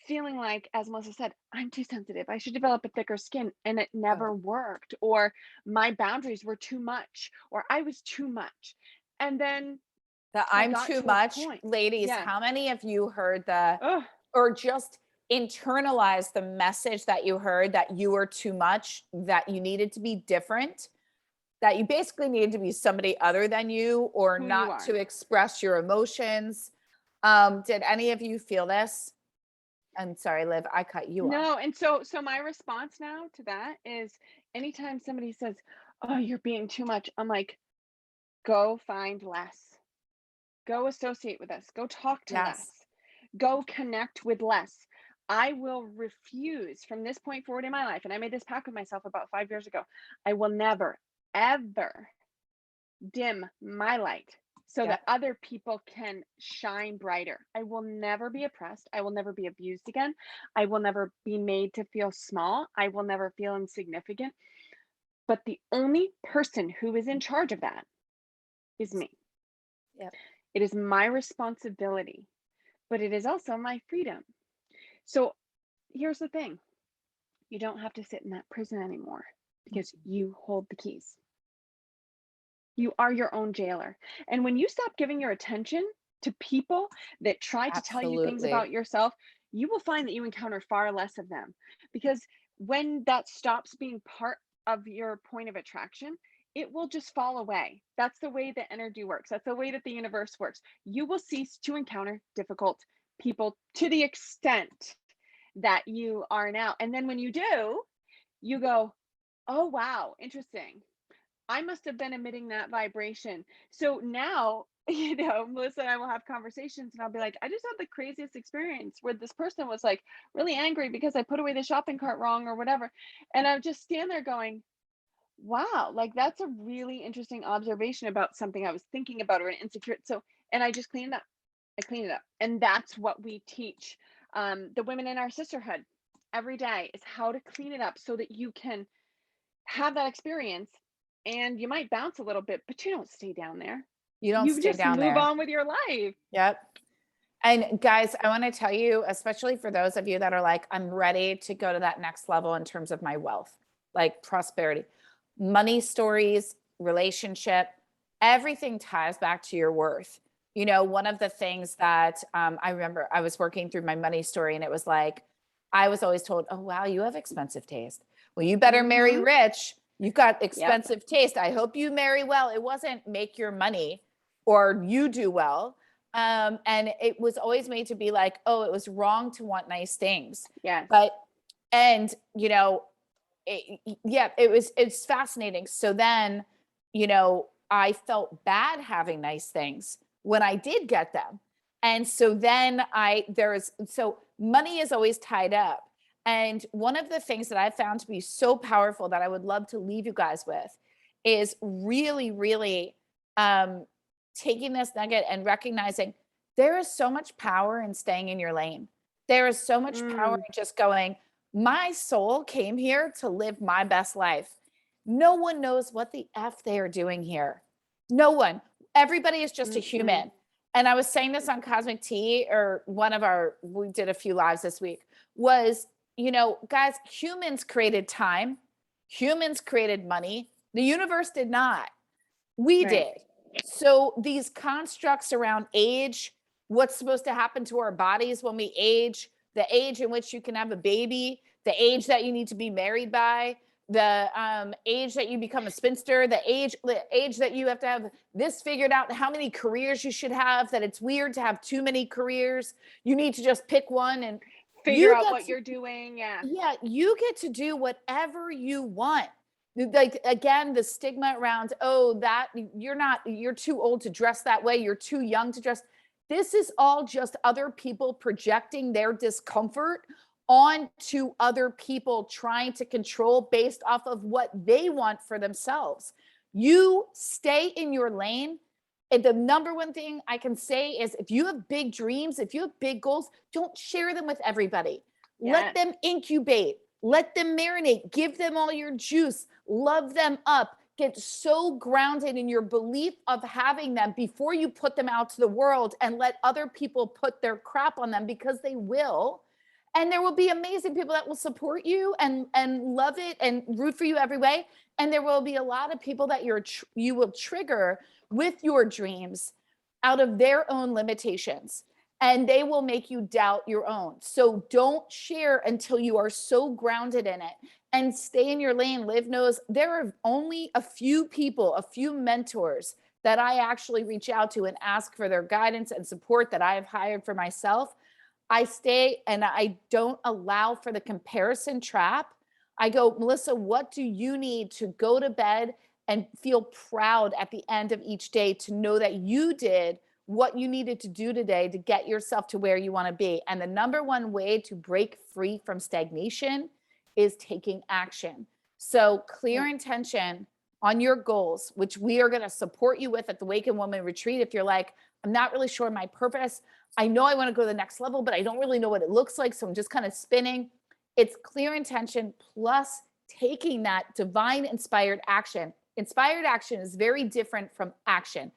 feeling like, as Melissa said, I'm too sensitive. I should develop a thicker skin. And it Oh, never worked. Or my boundaries were too much, or I was too much. And then the I I'm got too to a much, point. ladies, Yeah. how many of you heard the, Oh, or just internalized the message that you heard that you were too much, that you needed to be different, that you basically needed to be somebody other than you or who you not are. to express your emotions? Did any of you feel this? I'm sorry, Liv, I cut you off. No, and so my response now to that is, anytime somebody says, "Oh, you're being too much," I'm like, "Go find less. Go associate with us. Go talk to Yes. less. Go connect with less." I will refuse from this point forward in my life, and I made this pact with myself about 5 years ago. I will never, ever dim my light so that Yep. other people can shine brighter. I will never be oppressed. I will never be abused again. I will never be made to feel small. I will never feel insignificant. But the only person who is in charge of that is me. Yep. It is my responsibility, but it is also my freedom. So here's the thing, you don't have to sit in that prison anymore because you hold the keys. You are your own jailer. And when you stop giving your attention to people that try to tell you things Absolutely. about yourself, you will find that you encounter far less of them. Because when that stops being part of your point of attraction, it will just fall away. That's the way that energy works. That's the way that the universe works. You will cease to encounter difficult people to the extent that you are now. And then when you do, you go, oh, wow, interesting. I must have been emitting that vibration. So now, Melissa and I will have conversations and I'll be like, I just had the craziest experience where this person was like really angry because I put away the shopping cart wrong or whatever. And I just stand there going, wow, like that's a really interesting observation about something I was thinking about or an insecure. So, and I just cleaned it up. I clean it up. And that's what we teach the women in our sisterhood every day, is how to clean it up so that you can have that experience, and you might bounce a little bit, but you don't stay down there. You don't You stay just down move there. on with your life. Yep. And guys, I want to tell you, especially for those of you that are like, I'm ready to go to that next level in terms of my wealth, like prosperity, money stories, relationship, everything ties back to your worth. You know, one of the things that I remember, I was working through my money story and it was like, I was always told, oh, wow, you have expensive taste. Well, you better marry Mm-hmm. rich. You've got Yep. expensive taste. I hope you marry well. It wasn't make your money or you do well. And it was always made to be like, oh, it was wrong to want nice things. Yes. But, and, you know, yeah, it's fascinating. So then, you know, I felt bad having nice things when I did get them. And so then so money is always tied up. And one of the things that I found to be so powerful that I would love to leave you guys with is really, really taking this nugget and recognizing there is so much power in staying in your lane. There is so much power Mm, in just going, my soul came here to live my best life. No one knows what the F they are doing here. No one. Everybody is just a mm-mm. human. And I was saying this on Cosmic Tea, or we did a few lives this week, was, you know, guys, humans created time, humans created money. The universe did not. We Right. did. So these constructs around age, what's supposed to happen to our bodies when we age, the age in which you can have a baby, the age that you need to be married by, the age that you become a spinster, the age that you have to have this figured out, how many careers you should have, that it's weird to have too many careers. You need to just pick one. And figure out what you're doing. Yeah, you get to do whatever you want. Like, again, the stigma around, oh, that you're too old to dress that way, you're too young to dress. This is all just other people projecting their discomfort onto other people, trying to control based off of what they want for themselves. You stay in your lane. And the number one thing I can say is, if you have big dreams, if you have big goals, don't share them with everybody. Let them incubate, let them marinate, give them all your juice, love them up, get so grounded in your belief of having them before you put them out to the world, and let other people put their crap on them, because they will. And there will be amazing people that will support you and love it and root for you every way. And there will be a lot of people that you will trigger with your dreams out of their own limitations, and they will make you doubt your own. So don't share until you are so grounded in it, and stay in your lane. Liv knows there are only a few people, a few mentors that I actually reach out to and ask for their guidance and support that I have hired for myself. I stay and I don't allow for the comparison trap. I go, Melissa, what do you need to go to bed and feel proud at the end of each day, to know that you did what you needed to do today to get yourself to where you want to be? And the number one way to break free from stagnation is taking action. So clear intention on your goals, which we are going to support you with at the Awaken Woman Retreat. If you're like, I'm not really sure my purpose, I know I want to go to the next level, but I don't really know what it looks like, so I'm just kind of spinning. It's clear intention plus taking that divine inspired action. Inspired action is very different from action.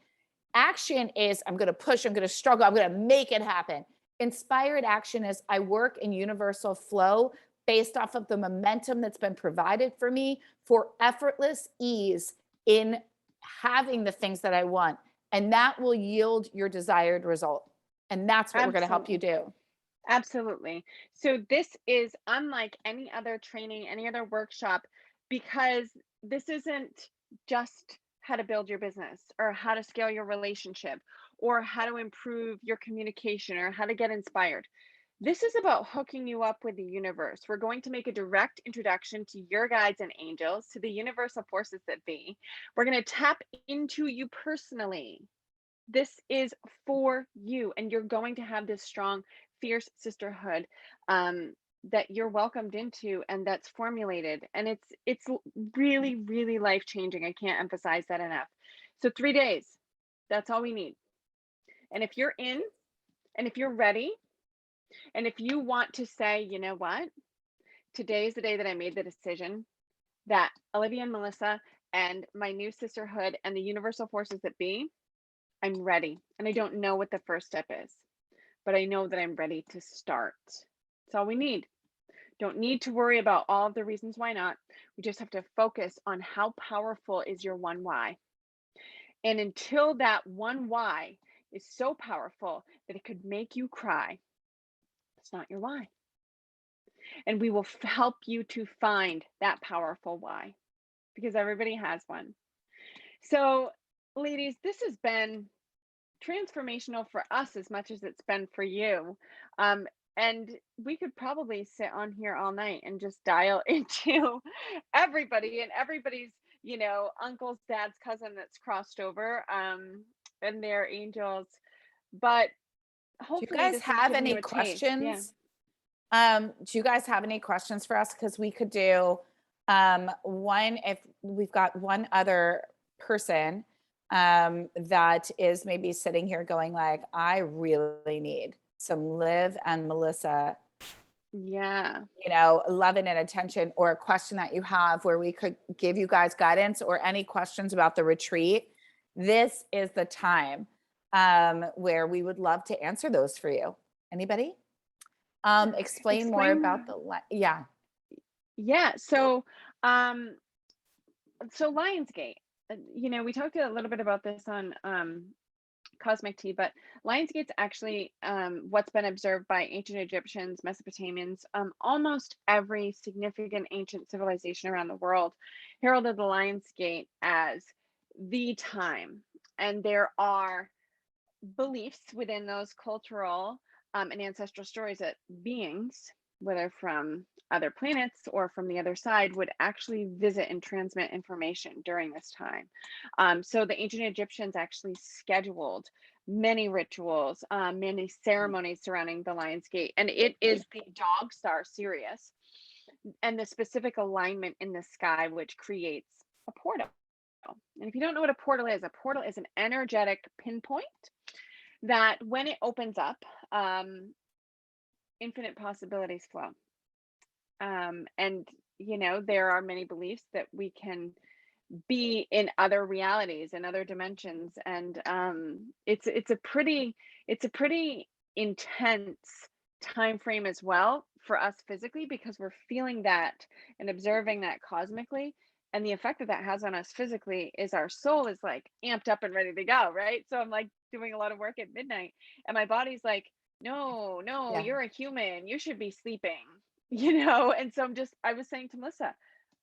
Action is, I'm going to push, I'm going to struggle, I'm going to make it happen. Inspired action is, I work in universal flow based off of the momentum that's been provided for me for effortless ease in having the things that I want. And that will yield your desired result. And that's what we're going to help you do. Absolutely. So this is unlike any other training, any other workshop, because this isn't just how to build your business or how to scale your relationship or how to improve your communication or how to get inspired. This is about hooking you up with the universe. We're going to make a direct introduction to your guides and angels, to the universal forces that be. We're going to tap into you personally. This is for you, and you're going to have this strong, fierce sisterhood that you're welcomed into, and that's formulated, and it's really, really life changing. I can't emphasize that enough. So 3 days, that's all we need. And if you're in, and if you're ready, and if you want to say, you know what, today is the day that I made the decision that Olivia and Melissa and my new sisterhood and the universal forces that be, I'm ready. And I don't know what the first step is, but I know that I'm ready to start. That's all we need. Don't need to worry about all of the reasons why not. We just have to focus on how powerful is your one why. And until that one why is so powerful that it could make you cry, it's not your why. And we will help you to find that powerful why, because everybody has one. So, ladies, this has been transformational for us as much as it's been for you. And we could probably sit on here all night and just dial into everybody and everybody's, uncle's dad's cousin that's crossed over, and their angels. But Do you hopefully guys this has have given any you a taste. Yeah. questions? Do you guys have any questions for us? Because we could do one, if we've got one other person that is maybe sitting here going like, I really need some Liv and Melissa, Yeah. loving and attention, or a question that you have where we could give you guys guidance, or any questions about the retreat. This is the time where we would love to answer those for you. Anybody? Explain more about yeah. Yeah. So Lionsgate, we talked a little bit about this on Cosmic Tea, but Lionsgate's actually what's been observed by ancient Egyptians, Mesopotamians, almost every significant ancient civilization around the world heralded the Lionsgate as the time. And there are beliefs within those cultural and ancestral stories that beings, whether from other planets or from the other side, would actually visit and transmit information during this time. So the ancient Egyptians actually scheduled many rituals, many ceremonies surrounding the Lion's Gate, and it is the dog star Sirius and the specific alignment in the sky which creates a portal. And if you don't know what a portal is an energetic pinpoint that when it opens up, infinite possibilities flow. And there are many beliefs that we can be in other realities and other dimensions, and it's a pretty intense time frame as well for us physically, because we're feeling that and observing that cosmically, and the effect that has on us physically is our soul is like amped up and ready to go, right? So I'm like doing a lot of work at midnight, and my body's like, no, no, Yeah. you're a human, you should be sleeping. And so I was saying to Melissa,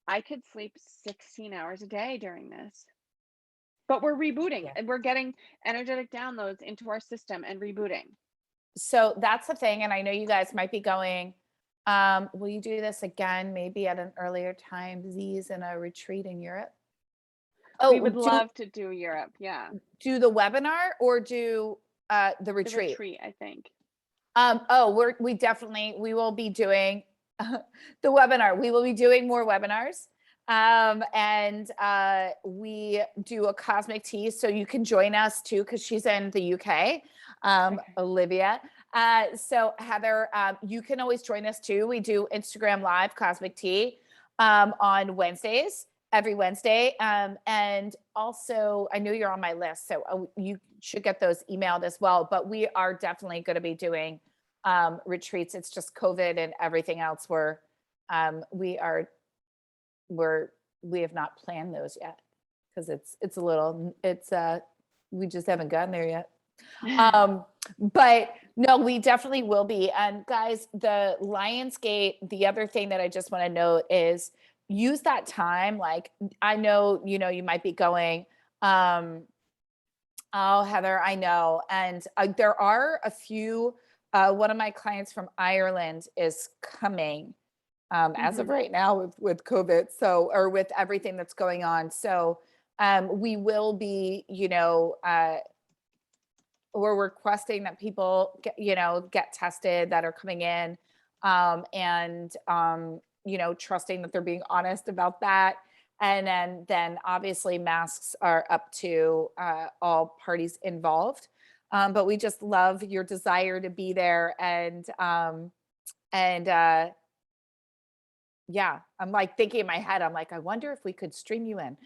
I could sleep 16 hours a day during this. But we're rebooting Yeah. and we're getting energetic downloads into our system and rebooting. So that's the thing. And I know you guys might be going, will you do this again, maybe at an earlier time, Z's in a retreat in Europe? We Oh, would love to do Europe. Yeah. do the webinar or do the The retreat? retreat, I think. We will be doing the webinar. We will be doing more webinars. And we do a cosmic tea. So you can join us too, because she's in the UK, Okay. Olivia. So Heather, you can always join us too. We do Instagram Live Cosmic Tea on Wednesdays, every Wednesday. And also, I know you're on my list, so you should get those emailed as well. But we are definitely going to be doing retreats. It's just COVID and everything else. We have not planned those yet because we just haven't gotten there yet. But no, we definitely will be. And guys, the Lionsgate, the other thing that I just want to note is use that time. Like, I know, you might be going, oh, Heather, I know. And there are a few, one of my clients from Ireland is coming as of right now with COVID. So, or with everything that's going on. So we will be, we're requesting that people get tested that are coming in, and trusting that they're being honest about that. And then obviously masks are up to all parties involved. But we just love your desire to be there. Yeah, I'm like thinking in my head, I'm like, I wonder if we could stream you in.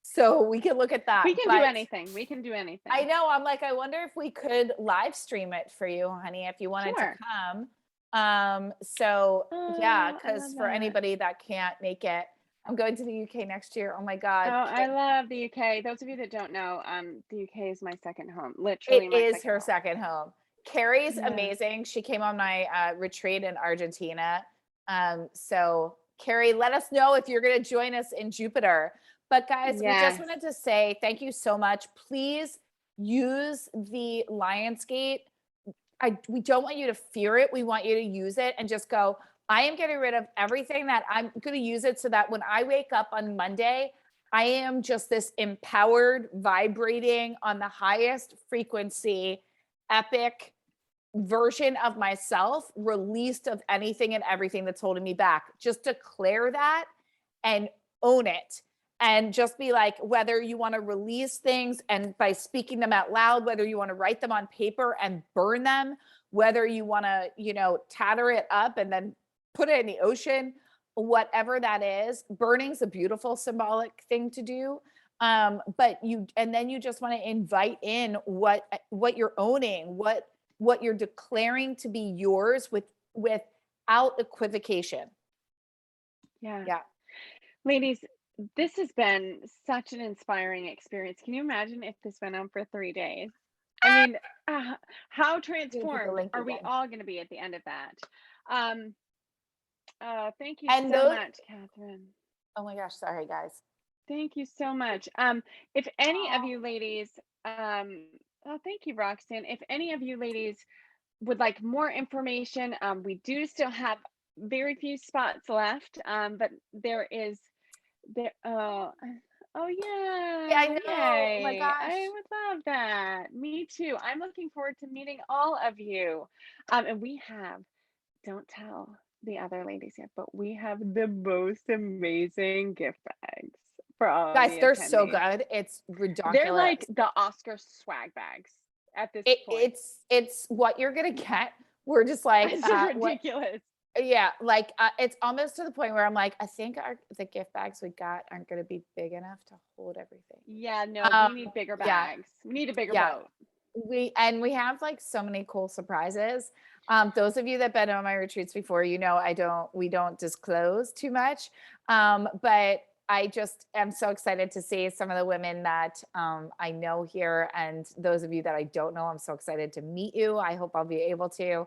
So we can look at that. We can do anything. We can do anything. I know. I'm like, I wonder if we could live stream it for you, honey, if you wanted to come. Yeah, because for anybody that can't make it, I'm going to the UK next year. Oh my God. Oh, I love the UK. Those of you that don't know, the UK is my second home. Literally, it is her second home. Carrie's amazing. She came on my retreat in Argentina. So Carrie, let us know if you're going to join us in Jupiter. But guys, we just wanted to say thank you so much. Please use the Lionsgate. We don't want you to fear it. We want you to use it and just go, I am getting rid of everything that I'm going to use it so that when I wake up on Monday, I am just this empowered, vibrating on the highest frequency, epic version of myself, released of anything and everything that's holding me back. Just declare that and own it. And just be like, whether you want to release things and by speaking them out loud, whether you want to write them on paper and burn them, whether you want to, tatter it up and then put it in the ocean, whatever that is. Burning's a beautiful symbolic thing to do. But then you just want to invite in what you're owning, what you're declaring to be yours without equivocation. Yeah. Yeah. Ladies, this has been such an inspiring experience. Can you imagine if this went on for 3 days? I mean, how transformed are we all going to be at the end of that? Thank you so much, Kathryn. Oh my gosh, sorry guys. Thank you so much. If any of you ladies, thank you, Roxanne. If any of you ladies would like more information, we do still have very few spots left, but there. Oh Yeah, I yeah, know. Oh my yay! gosh. I would love that. Me too. I'm looking forward to meeting all of you. And we have, don't tell the other ladies yet, but we have the most amazing gift bags for all of Guys, the they're so attendees. good. It's They're like ridiculous. the Oscar swag bags at this It, point. it's what you're gonna get. We're just like, It's what? ridiculous. Yeah, like it's almost to the point where I'm like, I think the gift bags we got aren't gonna be big enough to hold everything. Yeah, no, we Um, need bigger yeah, bags. We need a bigger yeah. boat. We have like so many cool surprises. Those of you that been on my retreats before, we don't disclose too much. But I just am so excited to see some of the women that I know here, and those of you that I don't know, I'm so excited to meet you. I hope I'll be able to,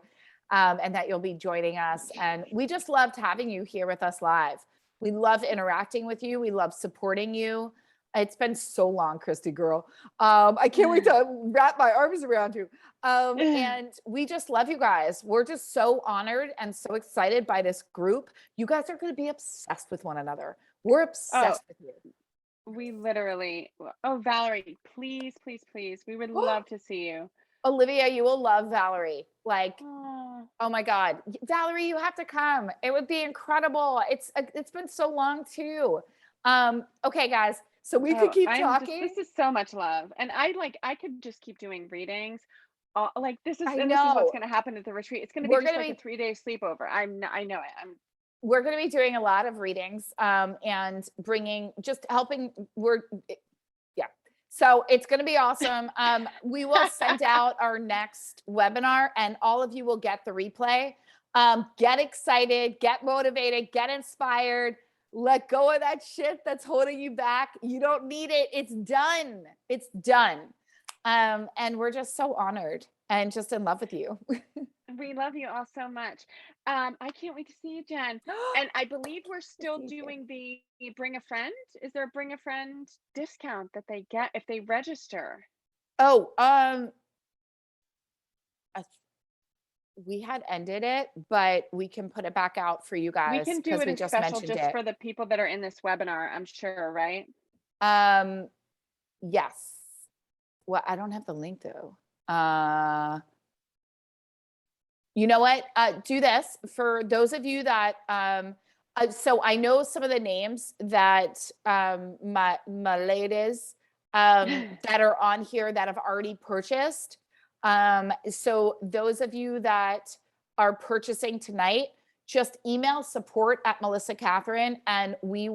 and that you'll be joining us. And we just loved having you here with us live. We love interacting with you. We love supporting you. It's been so long, Christy girl. I can't wait to wrap my arms around you. And we just love you guys. We're just so honored and so excited by this group. You guys are going to be obsessed with one another. We're Oh, obsessed with you. we literally, oh, Valerie, please, please, please. We would love to see you. Olivia, you will love Valerie. Like, Oh, oh my God, Valerie, you have to come. It would be incredible. It's been so long too. Okay, guys. So we could oh, keep I'm just, talking. this is so much love. And I could just keep doing readings. Like I this is what's know. going to happen at the retreat. It's going to be We're just gonna like a be 3-day sleepover. I know it. we're going to be doing a lot of readings and bringing just helping yeah, so it's going to be awesome. We will send out our next webinar and all of you will get the replay. Get excited, get motivated, get inspired, let go of that shit that's holding you back. You don't need it. It's done. It's done. And we're just so honored and just in love with you. We love you all so much. I can't wait to see you, Jen. And I believe we're still doing the bring a friend. Is there a bring a friend discount that they get if they register? Oh, I we had ended it, but we can put it back out for you We guys can do because it we as just special mentioned just it. for the people that are in this webinar, I'm sure, right? Um, yes. Well, I don't have the link though. You know what? Do this for those of you that so I know some of the names that my ladies that are on here that have already purchased. So those of you that are purchasing tonight, just email support@Melissa Kathryn and we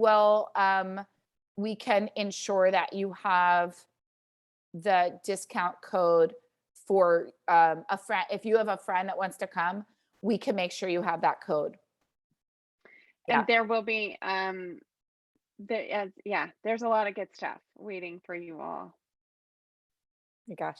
can ensure that you have the discount code for a friend. If you have a friend that wants to come, we can make sure you have that code. Yeah. And there will be there's a lot of good stuff waiting for you all. My gosh.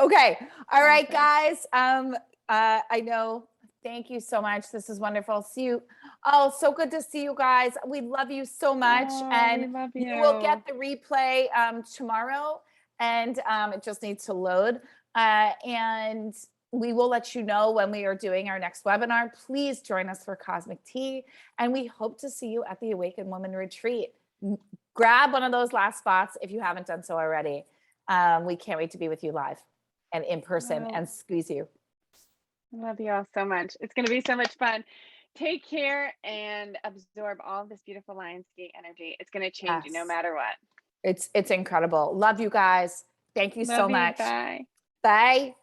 Okay. All right, Awesome. guys. I know. Thank you so much. This is wonderful. See you. Oh, so good to see you guys. We love you so much. Oh, we And love you will get you. the replay tomorrow. And it just needs to load. And we will let you know when we are doing our next webinar. Please join us for Cosmic Tea. And we hope to see you at the Awaken Woman Retreat. Grab one of those last spots if you haven't done so already. We can't wait to be with you live and in person and squeeze you. I love you all so much. It's going to be so much fun. Take care and absorb all this beautiful Lionsgate energy. It's going to change you no matter what. It's incredible. Love you guys. Thank you so Love you. much. Bye. Bye.